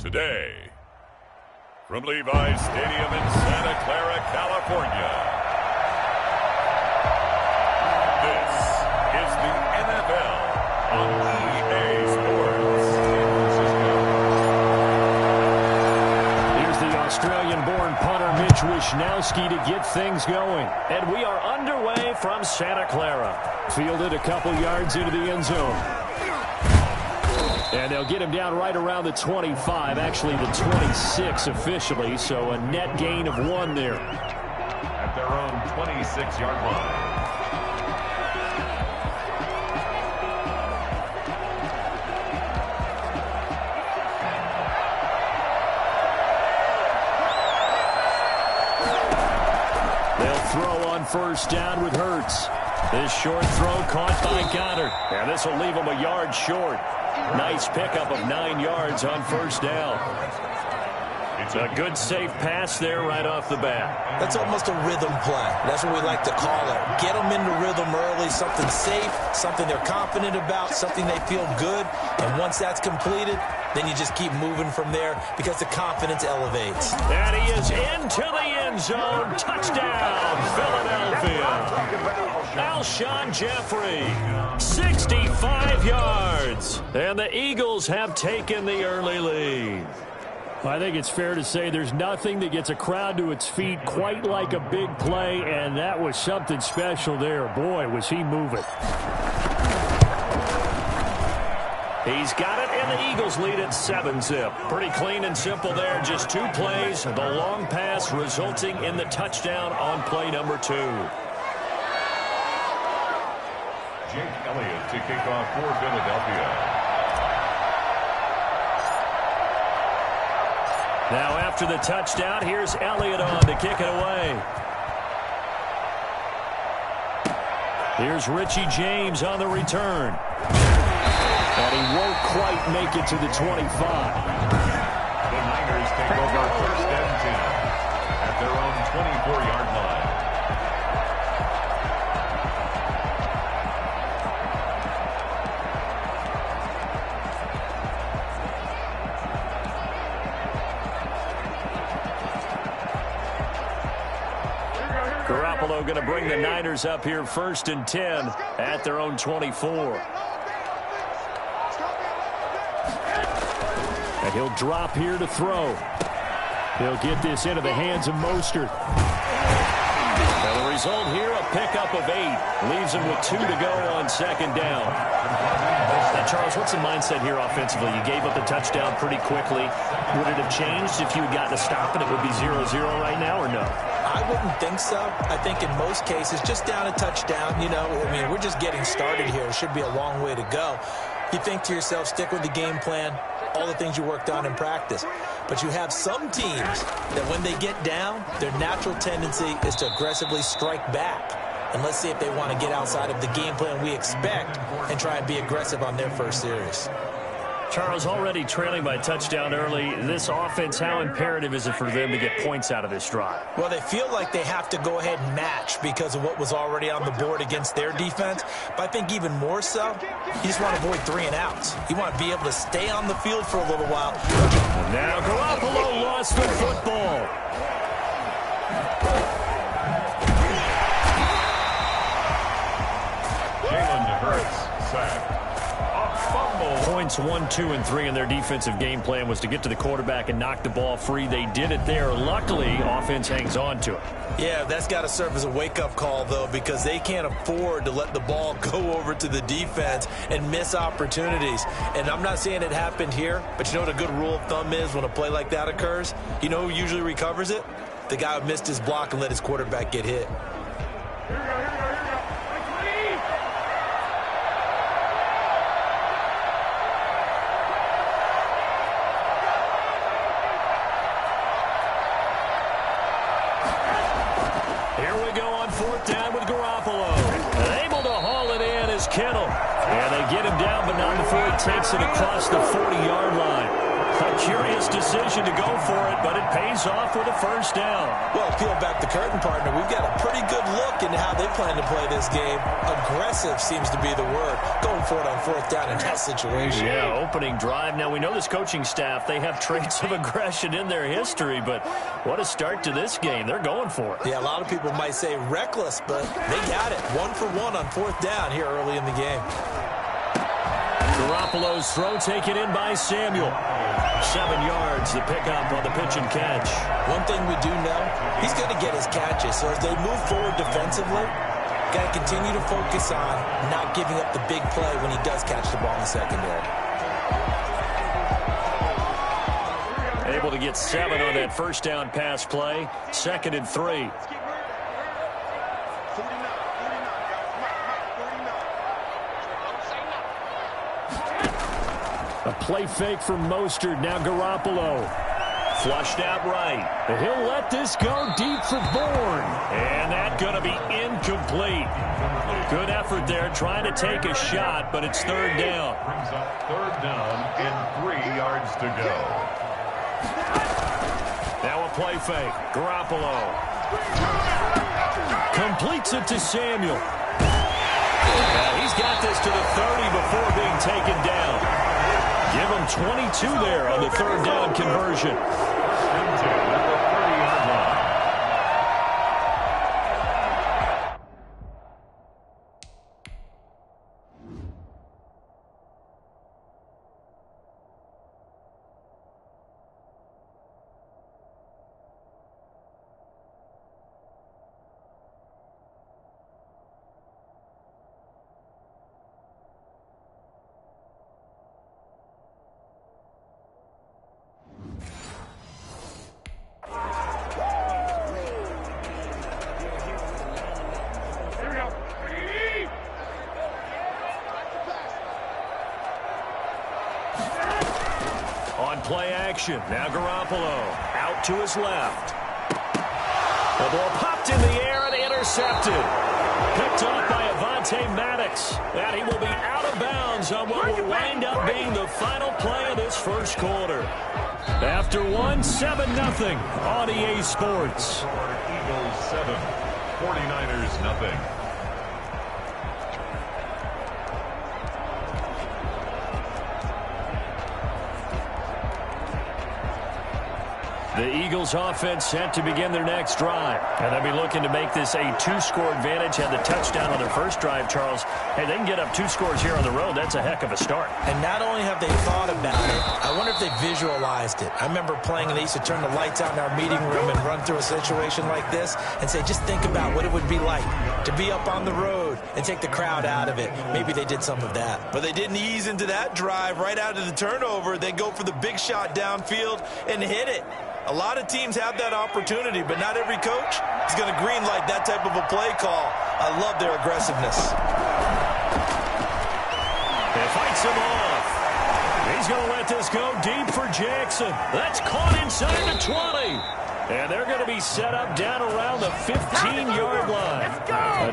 Today, from Levi's Stadium in Santa Clara, California, this is the NFL on EA Sports. Here's the Australian-born punter Mitch Wishnowsky to get things going. And we are underway from Santa Clara. Fielded a couple yards into the end zone. And they'll get him down right around the 25, actually the 26 officially, so a net gain of 1 there. At their own 26-yard line. They'll throw on first down with Hurts. This short throw caught by Goddard. And this will leave him a yard short. Nice pickup of 9 yards on first down. It's a good, safe pass there right off the bat. That's almost a rhythm play. That's what we like to call it. Get them into rhythm early, something safe, something they're confident about, something they feel good. And once that's completed, then you just keep moving from there because the confidence elevates. And he is into the end zone. Touchdown, Philadelphia. Alshon Jeffrey, 65 yards. And the Eagles have taken the early lead. I think it's fair to say there's nothing that gets a crowd to its feet quite like a big play, and that was something special there. Boy, was he moving. He's got it, and the Eagles lead at 7-zip. Pretty clean and simple there. Just 2 plays. The long pass resulting in the touchdown on play number 2. Jake Elliott to kick off for Philadelphia. Now after the touchdown, here's Elliott on to kick it away. Here's Richie James on the return. And he won't quite make it to the 25. The Niners take over first and 10 at their own 24-yard line. Garoppolo going to bring the Niners up here first and 10 at their own 24. And he'll drop here to throw. He'll get this into the hands of Mostert. And the result here, a pickup of 8. Leaves him with 2 to go on second down. Now, Charles, what's the mindset here offensively? You gave up the touchdown pretty quickly. Would it have changed if you had gotten a stop and it would be 0-0 right now, or no? I wouldn't think so. I think in most cases, just down a touchdown, we're just getting started here. It should be a long way to go. You think to yourself, stick with the game plan, all the things you worked on in practice. But you have some teams that when they get down, their natural tendency is to aggressively strike back. And let's see if they want to get outside of the game plan we expect and try and be aggressive on their first series. Charles, already trailing by a touchdown early. This offense, how imperative is it for them to get points out of this drive? Well, they feel like they have to go ahead and match because of what was already on the board against their defense. But I think even more so, you just want to avoid 3 and outs. You want to be able to stay on the field for a little while. And now Garoppolo lost the football. Jalen Hurts sacked. Points 1, 2, and 3 in their defensive game plan was to get to the quarterback and knock the ball free. They did it there. Luckily, offense hangs on to it. Yeah, that's got to serve as a wake-up call, though, because they can't afford to let the ball go over to the defense and miss opportunities. And I'm not saying it happened here, but you know what a good rule of thumb is when a play like that occurs? You know who usually recovers it? The guy who missed his block and let his quarterback get hit. Down with Garoppolo. And able to haul it in is Kittle. And they get him down, but not before he takes it across the 40-yard line. A curious decision to go for it, but it pays off with a first down. Well, peel back the curtain, partner. We've got a pretty good look into how they plan to play this game. Aggressive seems to be the word. Going for it on fourth down in that situation. Yeah, opening drive. Now, we know this coaching staff, they have traits of aggression in their history, but what a start to this game. They're going for it. Yeah, a lot of people might say reckless, but they got it. 1 for 1 on fourth down here early in the game. Garoppolo's throw taken in by Samuel. 7 yards, the pickup on the pitch and catch. One thing we do know, he's going to get his catches. So as they move forward defensively, got to continue to focus on not giving up the big play when he does catch the ball in the secondary. Able to get 7 on that first down pass play. 2nd and 3. A play fake from Mostert. Now Garoppolo. Flushed out right. He'll let this go deep for Bourne. And that's going to be incomplete. Good effort there trying to take a shot, but it's 3rd down. Brings up 3rd down and 3 yards to go. Now a play fake. Garoppolo. Completes it to Samuel. He's got this to the 30 before being taken down. Give him 22 there on the 3rd down conversion. Into the 30-yard line. Play action. Now Garoppolo out to his left. The ball popped in the air and intercepted. Picked off by Avonte Maddox. And he will be out of bounds on what will wind up being the final play of this first quarter. After 7-0 on EA Sports. Eagles 7, 49ers nothing. The Eagles offense set to begin their next drive. And they'll be looking to make this a 2-score advantage. Had the touchdown on their first drive, Charles. Hey, they can get up 2 scores here on the road. That's a heck of a start. And not only have they thought about it, I wonder if they visualized it. I remember playing and they used to turn the lights out in our meeting room and run through a situation like this and say, just think about what it would be like to be up on the road and take the crowd out of it. Maybe they did some of that. But they didn't ease into that drive right out of the turnover. They go for the big shot downfield and hit it. A lot of teams have that opportunity, but not every coach is going to greenlight that type of a play call. I love their aggressiveness. It fights him off. He's going to let this go deep for Jackson. That's caught inside the 20. And they're going to be set up down around the 15-yard line.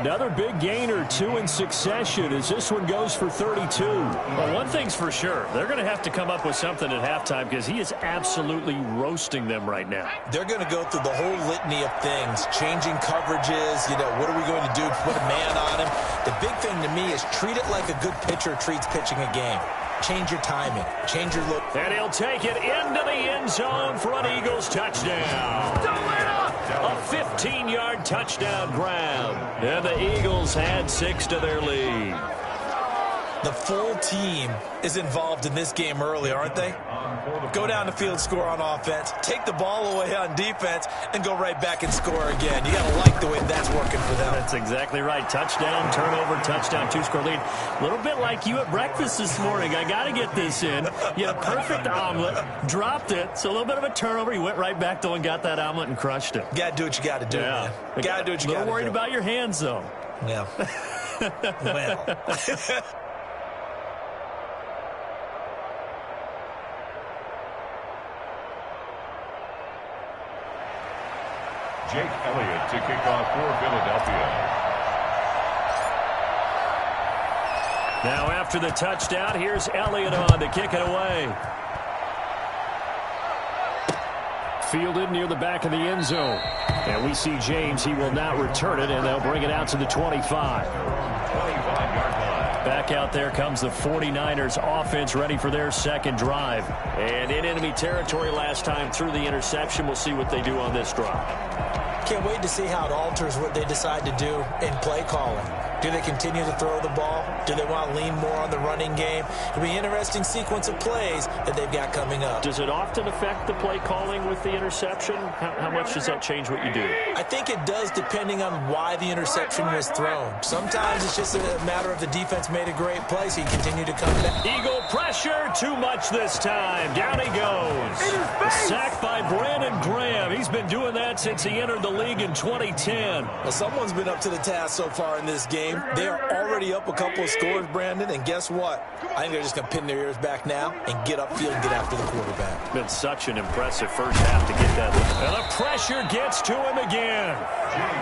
Another big gain or 2 in succession as this one goes for 32. Well, one thing's for sure. They're going to have to come up with something at halftime because he is absolutely roasting them right now. They're going to go through the whole litany of things, changing coverages, what are we going to do to put a man on him? The big thing to me is treat it like a good pitcher treats pitching a game. Change your timing. Change your look. And he'll take it into the end zone for an Eagles touchdown. A 15-yard touchdown grab. And the Eagles had 6 to their lead. The full team is involved in this game early, aren't they? Go down the field, score on offense, take the ball away on defense, and go right back and score again. You got to like the way that's working for them. That's exactly right. Touchdown, turnover, touchdown, 2-score lead. A little bit like you at breakfast this morning. I got to get this in. You had a perfect omelet, dropped it, so a little bit of a turnover. You went right back, though, and got that omelet and crushed it. Got to do what you got to do, man. Got to do what you got to do. A little worried about your hands, though. Yeah. Well. Jake Elliott to kick off for Philadelphia. Now after the touchdown, here's Elliott on to kick it away. Fielded near the back of the end zone. And we see James. He will not return it, and they'll bring it out to the 25. 25-yard line. Back out there comes the 49ers offense, ready for their second drive. And in enemy territory last time through the interception. We'll see what they do on this drive. Can't wait to see how it alters what they decide to do in play calling. Do they continue to throw the ball? Do they want to lean more on the running game? It'll be an interesting sequence of plays that they've got coming up. Does it often affect the play calling with the interception? How much does that change what you do? I think it does, depending on why the interception was thrown. Sometimes it's just a matter of the defense made a great play, so you continue to come back. Eagle pressure, too much this time. Down he goes. Sacked by Brandon Graham. He's been doing that since he entered the league in 2010. Well, someone's been up to the task so far in this game. They are already up a couple of scores, Brandon, and guess what? I think they're just going to pin their ears back now and get upfield and get after the quarterback. Been such an impressive first half to get that. And the pressure gets to him again.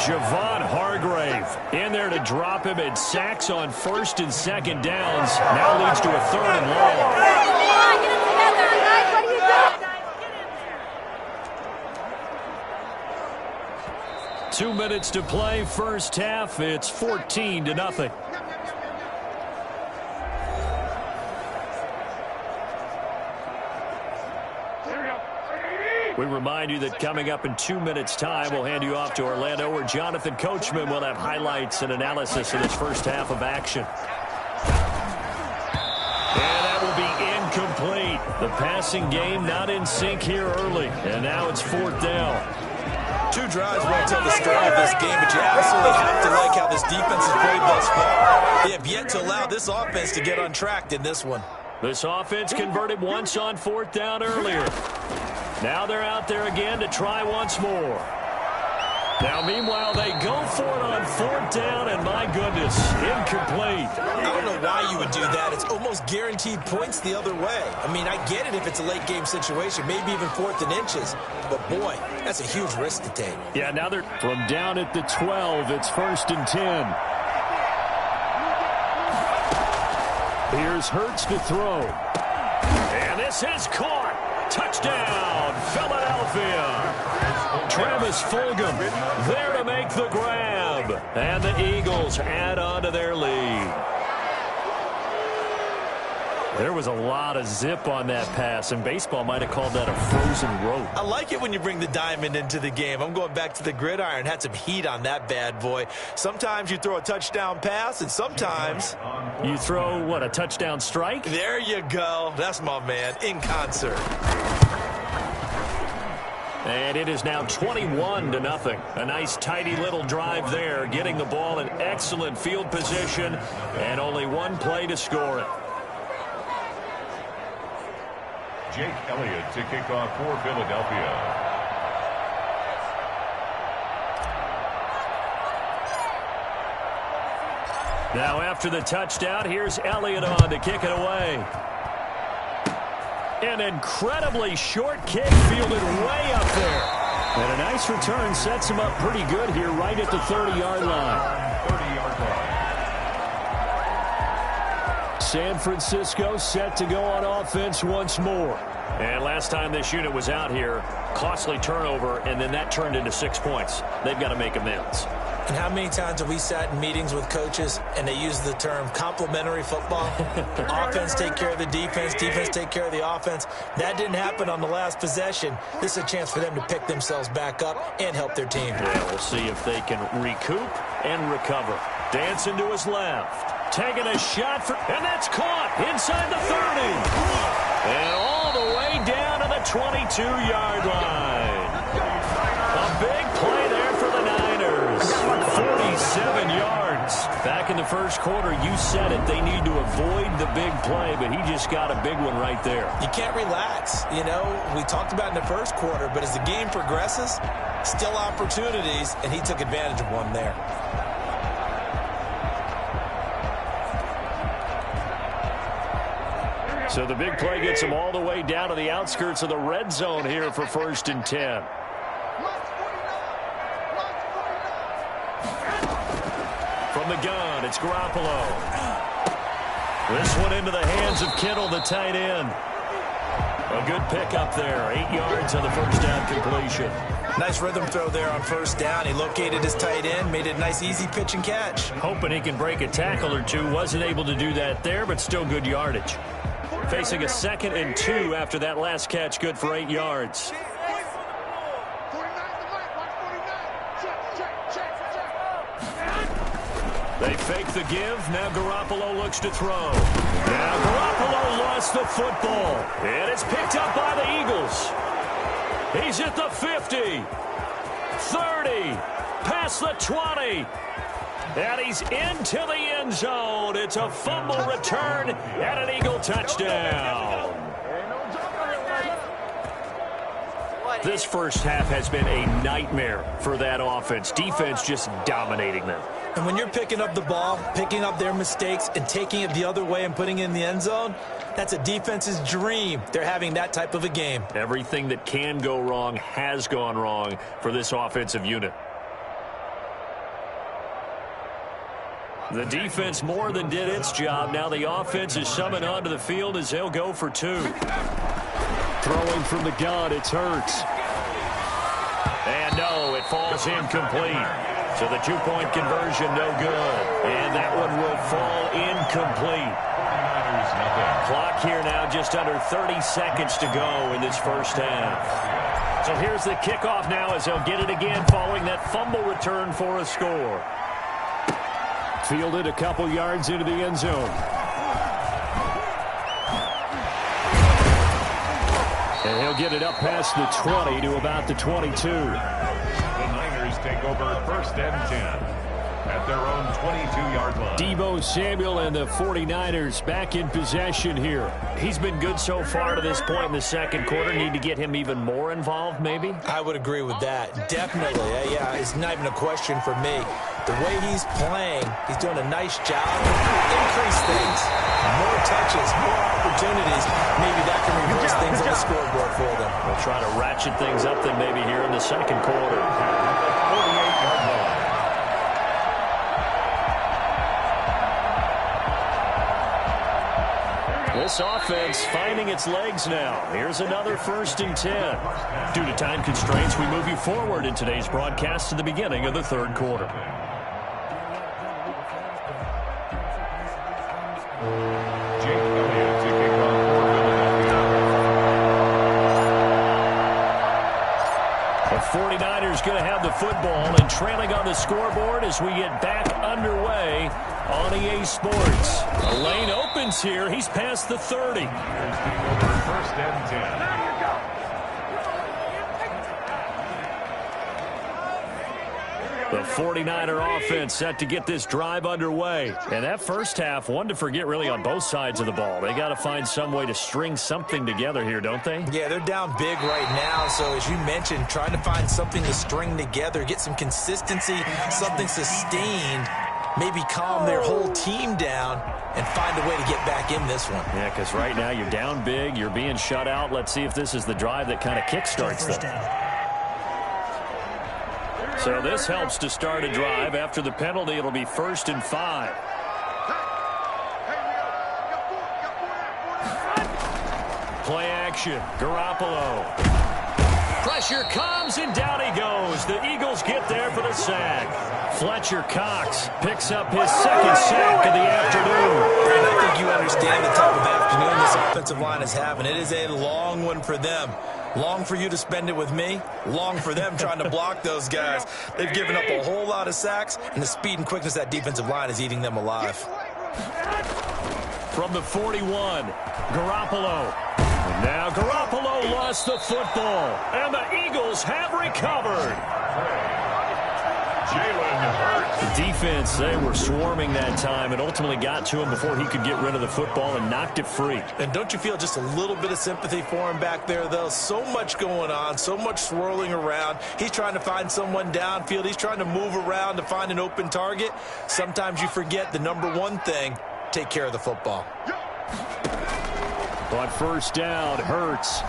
Javon Hargrave in there to drop him, and sacks on first and second downs. Now leads to a third and long. Get it together, guys. What are you doing? 2 minutes to play, first half. It's 14-0. We remind you that coming up in 2 minutes' time, we'll hand you off to Orlando, where Jonathan Coachman will have highlights and analysis of this first half of action. And that will be incomplete. The passing game not in sync here early. And now it's fourth down. 2 drives won't tell the story of this game, but you absolutely have to like how this defense has played thus far. They have yet to allow this offense to get untracked in this one. This offense converted once on fourth down earlier. Now they're out there again to try once more. Now, meanwhile, they go for it on fourth down, and my goodness, incomplete. I don't know why you would do that. It's almost guaranteed points the other way. I mean, I get it if it's a late-game situation, maybe even fourth and inches. But, boy, that's a huge risk to take. Yeah, now they're from down at the 12. It's first and 10. Here's Hurts to throw. And this is caught. Touchdown, Philadelphia. Travis Fulgham there to make the grab. And the Eagles add on to their lead. There was a lot of zip on that pass, and baseball might have called that a frozen rope. I like it when you bring the diamond into the game. I'm going back to the gridiron. Had some heat on that bad boy. Sometimes you throw a touchdown pass, and sometimes you throw, what, a touchdown strike? There you go. That's my man, in concert. And it is now 21-0. A nice, tidy little drive there, getting the ball in excellent field position, and only one play to score it. Jake Elliott to kick off for Philadelphia. Now after the touchdown, here's Elliott on to kick it away. An incredibly short kick fielded way up there. And a nice return sets him up pretty good here right at the 30-yard line. 30-yard line. San Francisco set to go on offense once more. And last time this unit was out here, costly turnover, and then that turned into 6 points. They've got to make amends. And how many times have we sat in meetings with coaches and they use the term complementary football? Offense take care of the defense, defense take care of the offense. That didn't happen on the last possession. This is a chance for them to pick themselves back up and help their team. Yeah, we'll see if they can recoup and recover. Dancing to his left. Taking a shot for, and that's caught inside the 30. And all the way down to the 22-yard line. A big play there for the Niners. 47 yards. Back in the first quarter, you said it. They need to avoid the big play, but he just got a big one right there. You can't relax. You know, we talked about in the first quarter, but as the game progresses, still opportunities, and he took advantage of one there. So the big play gets him all the way down to the outskirts of the red zone here for first and 10. From the gun, it's Garoppolo. This one into the hands of Kittle, the tight end. A good pickup there. 8 yards on the first down completion. Nice rhythm throw there on first down. He located his tight end, made it a nice easy pitch and catch. Hoping he can break a tackle or two. Wasn't able to do that there, but still good yardage. Facing a 2nd and 2 after that last catch, good for 8 yards. They fake the give. Now Garoppolo looks to throw. Now Garoppolo lost the football. And it's picked up by the Eagles. He's at the 50. 30. Past the 20. And he's into the end zone. It's a fumble return and an Eagle touchdown. This first half has been a nightmare for that offense. Defense just dominating them. And when you're picking up the ball, picking up their mistakes, and taking it the other way and putting it in the end zone, that's a defense's dream. They're having that type of a game. Everything that can go wrong has gone wrong for this offensive unit. The defense more than did its job. Now the offense is summoned onto the field as they'll go for 2. Throwing from the gun, it's Hurts. And no, it falls incomplete. So the 2-point conversion, no good. And that one will fall incomplete. Clock here now just under 30 seconds to go in this first half. So here's the kickoff now as they'll get it again following that fumble return for a score. Fielded a couple yards into the end zone. And he'll get it up past the 20 to about the 22. The Niners take over 1st and 10 at their own 22-yard line. Deebo Samuel and the 49ers back in possession here. He's been good so far to this point in the second quarter. Need to get him even more involved, maybe? I would agree with that. Definitely. Yeah, it's not even a question for me. The way he's playing, he's doing a nice job. Increase things. More touches, more opportunities. Maybe that can reverse things on the scoreboard for them. We'll try to ratchet things up then maybe here in the second quarter. 48-yard line. This offense finding its legs now. Here's another 1st and 10. Due to time constraints, we move you forward in today's broadcast to the beginning of the third quarter. The 49ers going to have the football and trailing on the scoreboard as we get back underway on EA Sports. A lane opens here. He's past the 30. 1st and 10. The 49er offense set to get this drive underway. And that first half, one to forget really on both sides of the ball. They got to find some way to string something together here, don't they? Yeah, they're down big right now. So as you mentioned, trying to find something to string together, get some consistency, something sustained, maybe calm their whole team down and find a way to get back in this one. Yeah, because right now you're down big, you're being shut out. Let's see if this is the drive that kind of kickstarts them. So this helps to start a drive. After the penalty, it'll be 1st and 5. Play action. Garoppolo. Pressure comes, and down he goes. The Eagles get there for the sack. Fletcher Cox picks up his 2nd sack of the afternoon. And I think you understand the type of afternoon this offensive line is having. It is a long one for them. Long for you to spend it with me. Long for them trying to block those guys. They've given up a whole lot of sacks, and the speed and quickness of that defensive line is eating them alive. From the 41, Garoppolo. Now Garoppolo lost the football, and the Eagles have recovered. Jalen Hurts. The defense, they were swarming that time and ultimately got to him before he could get rid of the football and knocked it free. And don't you feel just a little bit of sympathy for him back there, though? So much going on, so much swirling around. He's trying to find someone downfield. He's trying to move around to find an open target. Sometimes you forget the number one thing, take care of the football. On first down, Hurts.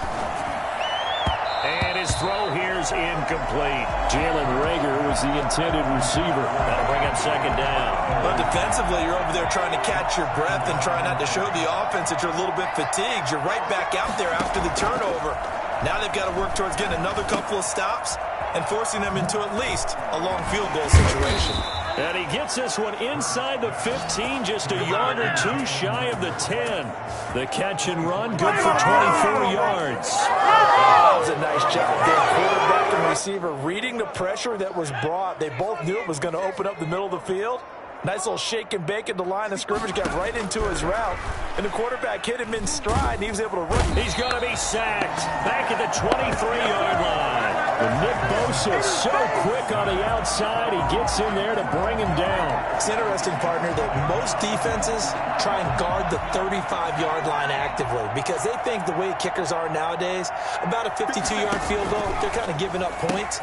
And his throw here is is incomplete. Jalen Reagor was the intended receiver. That'll bring up second down. But defensively, you're over there trying to catch your breath and try not to show the offense that you're a little bit fatigued. You're right back out there after the turnover. Now they've got to work towards getting another couple of stops and forcing them into at least a long field goal situation. And he gets this one inside the 15, just a yard or two shy of the 10. The catch and run, good for 24 yards. That was a nice job there. Quarterback and receiver reading the pressure that was brought. They both knew it was going to open up the middle of the field. Nice little shake and bake at the line of scrimmage, got right into his route. And the quarterback hit him in stride, and he was able to run. He's going to be sacked back at the 23-yard line. And Nick Bosa so quick on the outside, he gets in there to bring him down. It's interesting, partner, that most defenses try and guard the 35-yard line actively because they think the way kickers are nowadays, about a 52-yard field goal, they're kind of giving up points.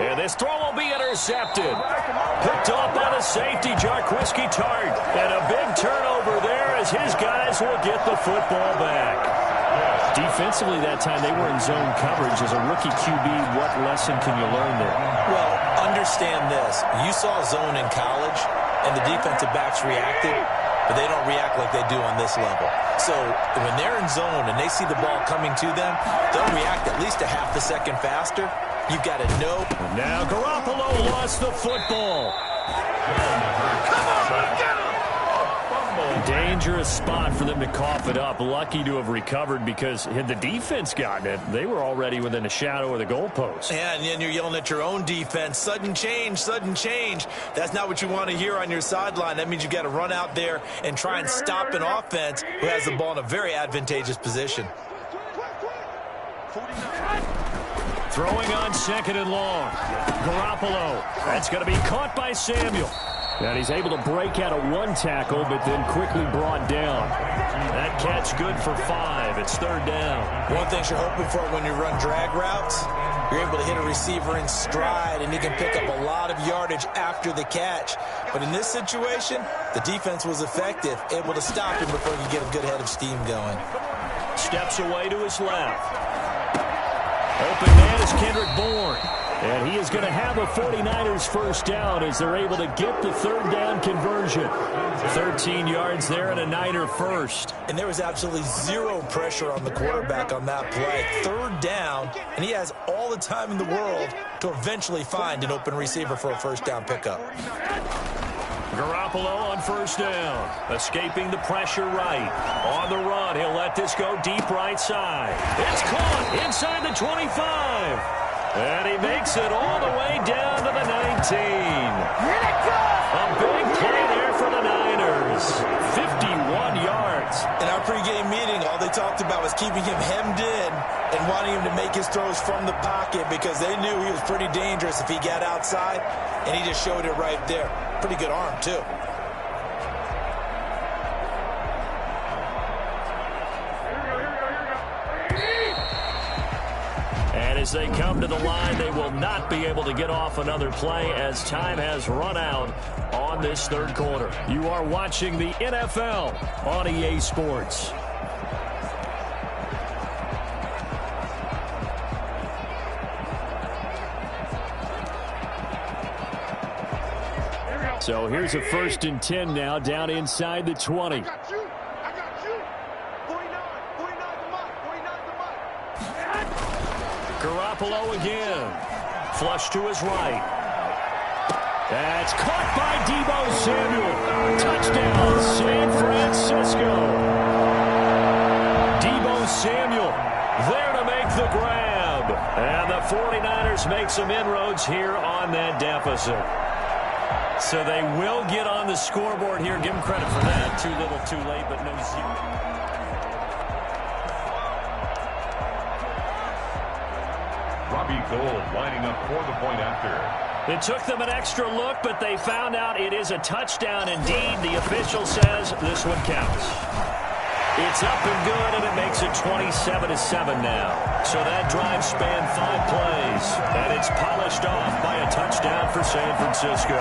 And this throw will be intercepted. Picked off by the safety, Jarquiski Tart. And a big turnover there as his guys will get the football back. Defensively that time, they were in zone coverage. As a rookie QB, what lesson can you learn there? Well, understand this. You saw zone in college, and the defensive backs reacted, but they don't react like they do on this level. So when they're in zone and they see the ball coming to them, they'll react at least a half a second faster. You've got to know. Now Garoppolo lost the football. Dangerous spot for them to cough it up. Lucky to have recovered because had the defense gotten it, they were already within a shadow of the goalpost. Yeah, and then you're yelling at your own defense. Sudden change, sudden change. That's not what you want to hear on your sideline. That means you've got to run out there and try and stop an offense who has the ball in a very advantageous position. Throwing on second and long. Garoppolo. That's going to be caught by Samuel. And he's able to break out of one tackle, but then quickly brought down. That catch good for 5. It's third down. One thing you're hoping for when you run drag routes, you're able to hit a receiver in stride, and he can pick up a lot of yardage after the catch. But in this situation, the defense was effective, able to stop him before you get a good head of steam going. Steps away to his left. Open man is Kendrick Bourne. And he is going to have a 49ers first down as they're able to get the third down conversion. 13 yards there and a Niner first. And there was absolutely zero pressure on the quarterback on that play. Third down, and he has all the time in the world to eventually find an open receiver for a first down pickup. Garoppolo on first down. Escaping the pressure right. On the run, he'll let this go deep right side. It's caught inside the 25. And he makes it all the way down to the 19. A big play there for the Niners. 51 yards. In our pregame meeting, all they talked about was keeping him hemmed in and wanting him to make his throws from the pocket because they knew he was pretty dangerous if he got outside, and he just showed it right there. Pretty good arm, too. As they come to the line, they will not be able to get off another play as time has run out on this third quarter. You are watching the NFL on EA Sports. So here's a 1st and 10 now down inside the 20. Garoppolo again. Flush to his right. That's caught by Deebo Samuel. Touchdown, San Francisco. Deebo Samuel there to make the grab. And the 49ers make some inroads here on that deficit. So they will get on the scoreboard here. Give them credit for that. Too little, too late, but no zero. Robbie Gould lining up for the point after. It took them an extra look, but they found out it is a touchdown indeed. The official says this one counts. It's up and good, and it makes it 27-7 now. So that drive spanned 5 plays, and it's polished off by a touchdown for San Francisco.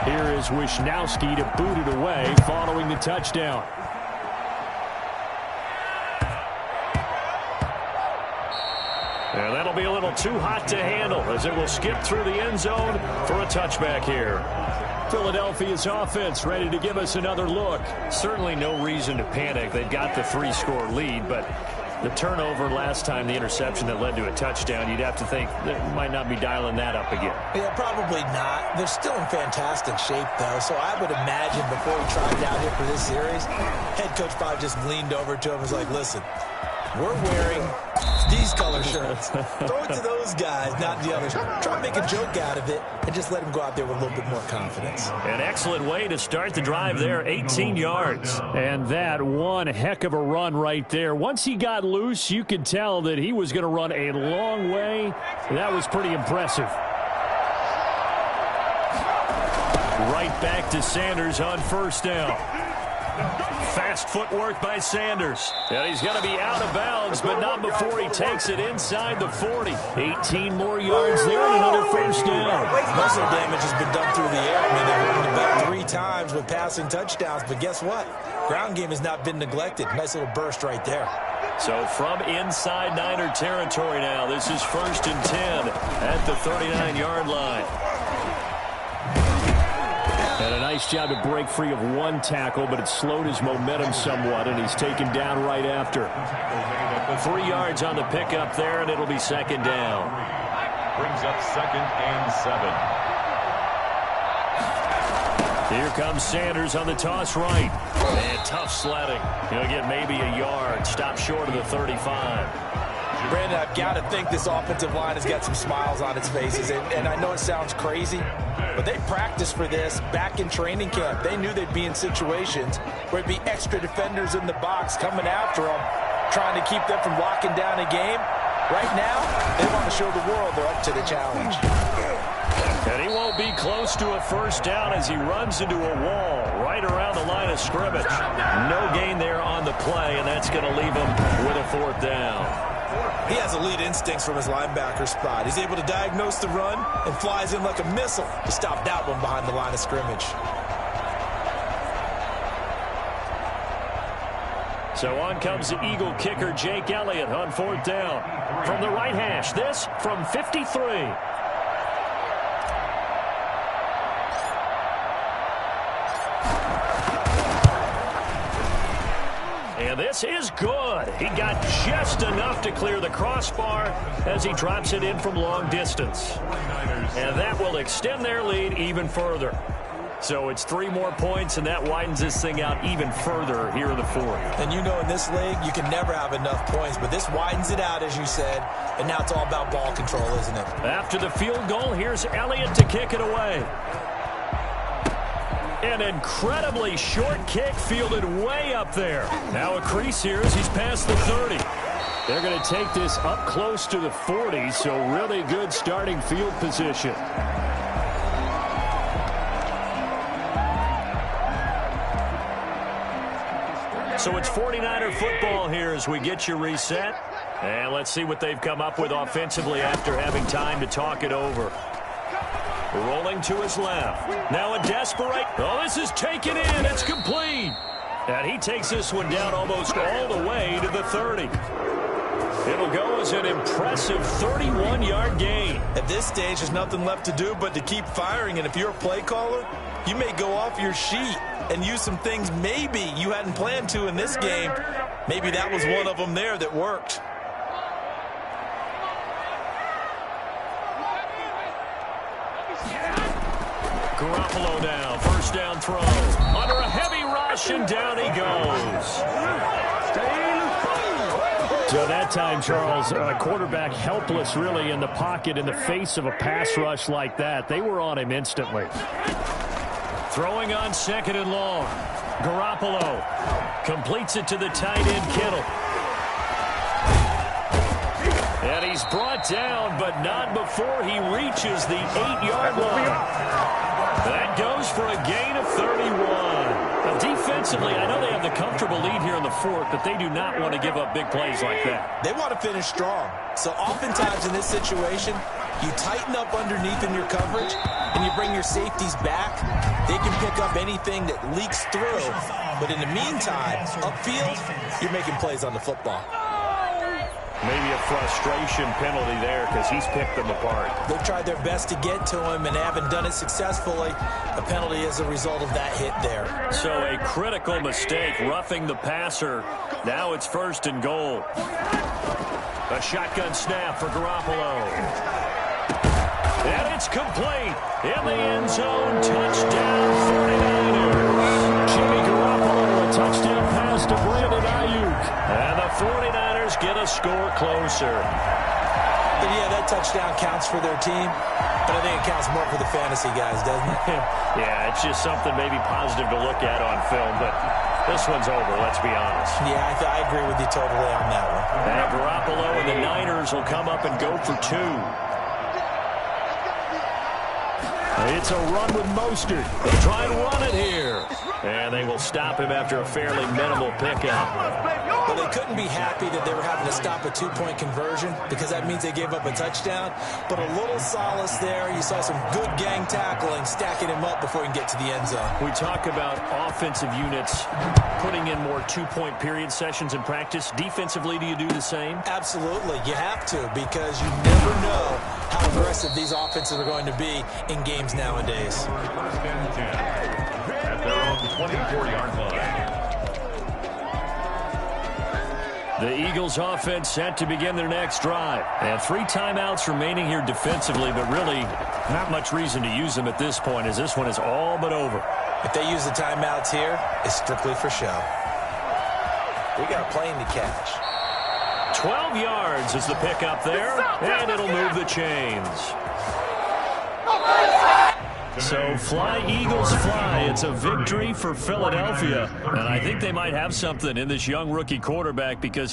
Here is Wisnowski to boot it away following the touchdown. And that'll be a little too hot to handle as it will skip through the end zone for a touchback here. Philadelphia's offense ready to give us another look. Certainly no reason to panic. They've got the 3-score lead, but the turnover last time, the interception that led to a touchdown, you'd have to think they might not be dialing that up again. Yeah, probably not. They're still in fantastic shape, though, so I would imagine before he tried out here for this series, head coach probably just leaned over to him and was like, listen, we're wearing these color shirts. Throw it to those guys, not the others. Try to make a joke out of it and just let them go out there with a little bit more confidence. An excellent way to start the drive there, 18 yards. And that one heck of a run right there. Once he got loose, you could tell that he was going to run a long way. That was pretty impressive. Right back to Sanders on first down. Fast footwork by Sanders. And he's going to be out of bounds, but not before he takes it inside the 40. 18 more yards there and another first down. Most of the damage has been done through the air. I mean, they've run the ball 3 times with passing touchdowns, but guess what? Ground game has not been neglected. Nice little burst right there. So from inside Niner territory now, this is 1st and 10 at the 39-yard line. And a nice job to break free of one tackle, but it slowed his momentum somewhat, and he's taken down right after. 3 yards on the pickup there, and it'll be 2nd down. Brings up 2nd and 7. Here comes Sanders on the toss right. And tough sledding. He'll get maybe a yard. Stop short of the 35. Brandon, I've got to think this offensive line has got some smiles on its faces, and I know it sounds crazy, but they practiced for this back in training camp. They knew they'd be in situations where it'd be extra defenders in the box coming after them, trying to keep them from locking down a game. Right now, they want to show the world they're up to the challenge. And he won't be close to a first down as he runs into a wall right around the line of scrimmage. No gain there on the play, and that's going to leave him with a 4th down. He has elite instincts from his linebacker spot. He's able to diagnose the run and flies in like a missile to stop that one behind the line of scrimmage. So on comes the Eagle kicker, Jake Elliott, on 4th down. From the right hash, this from 53. And this is good. He got just enough to clear the crossbar as he drops it in from long distance. And that will extend their lead even further. So it's 3 more points, and that widens this thing out even further here in the 4th. And you know in this league, you can never have enough points, but this widens it out, as you said, and now it's all about ball control, isn't it? After the field goal, here's Elliott to kick it away. An incredibly short kick fielded way up there. Now a crease here as he's past the 30. They're going to take this up close to the 40, so really good starting field position. So it's 49er football here as we get you reset. And let's see what they've come up with offensively after having time to talk it over. Rolling to his left. Now a desperate. Oh, this is taken in. It's complete. And he takes this one down almost all the way to the 30. It'll go as an impressive 31-yard gain. At this stage, there's nothing left to do but to keep firing. And if you're a play caller, you may go off your sheet and use some things maybe you hadn't planned to in this game. Maybe that was one of them there that worked. Garoppolo now, first down throw. Under a heavy rush, and down he goes. So that time, Charles, quarterback helpless really in the pocket in the face of a pass rush like that. They were on him instantly. Throwing on 2nd and long. Garoppolo completes it to the tight end, Kittle. And he's brought down, but not before he reaches the 8-yard line. That goes for a gain of 31. Now, defensively, I know they have the comfortable lead here in the 4th, but they do not want to give up big plays like that. They want to finish strong. So oftentimes in this situation, You tighten up underneath in your coverage, and you bring your safeties back. They can pick up anything that leaks through. But in the meantime, upfield, you're making plays on the football. Maybe a frustration penalty there because he's picked them apart. They've tried their best to get to him and haven't done it successfully. A penalty as a result of that hit there. So a critical mistake, roughing the passer. Now it's 1st and goal. A shotgun snap for Garoppolo. And it's complete. In the end zone, touchdown 49ers. Jimmy Garoppolo, a touchdown pass to Brandon Ayuk. And the 49ers get a score closer. But yeah, that touchdown counts for their team. But I think it counts more for the fantasy guys, doesn't it? Yeah, it's just something maybe positive to look at on film. But this one's over, let's be honest. Yeah, I agree with you totally on that one. And Garoppolo and the Niners will come up and go for 2. It's a run with Mostert. They'll try and run it here. And they will stop him after a fairly minimal pickup. Well, they couldn't be happy that they were having to stop a 2-point conversion because that means they gave up a touchdown. But a little solace there. You saw some good gang tackling, stacking him up before he can get to the end zone. We talk about offensive units putting in more 2-point period sessions in practice. Defensively, do you do the same? Absolutely. You have to because you never know how aggressive these offenses are going to be in games nowadays. 1st and 10 at their own 24-yard line. The Eagles offense set to begin their next drive. And 3 timeouts remaining here defensively, but really not much reason to use them at this point as this one is all but over. If they use the timeouts here, it's strictly for show. We got a plane to catch. 12 yards is the pickup there, and it'll move the chains. So fly, Eagles, fly. It's a victory for Philadelphia. And I think they might have something in this young rookie quarterback because he